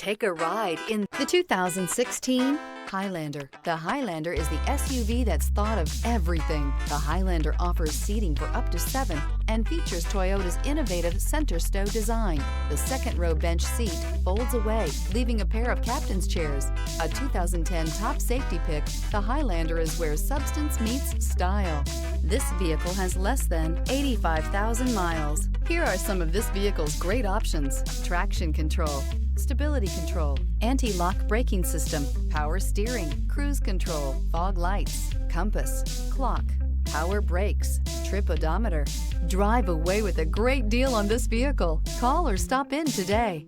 Take a ride in the 2016 Highlander. The Highlander is the SUV that's thought of everything. The Highlander offers seating for up to 7 and features Toyota's innovative center stow design. The second row bench seat folds away, leaving a pair of captain's chairs. A 2010 top safety pick, the Highlander is where substance meets style. This vehicle has less than 85,000 miles. Here are some of this vehicle's great options: traction control, stability control, anti-lock braking system, power steering, cruise control, fog lights, compass, clock, power brakes, trip odometer. Drive away with a great deal on this vehicle. Call or stop in today.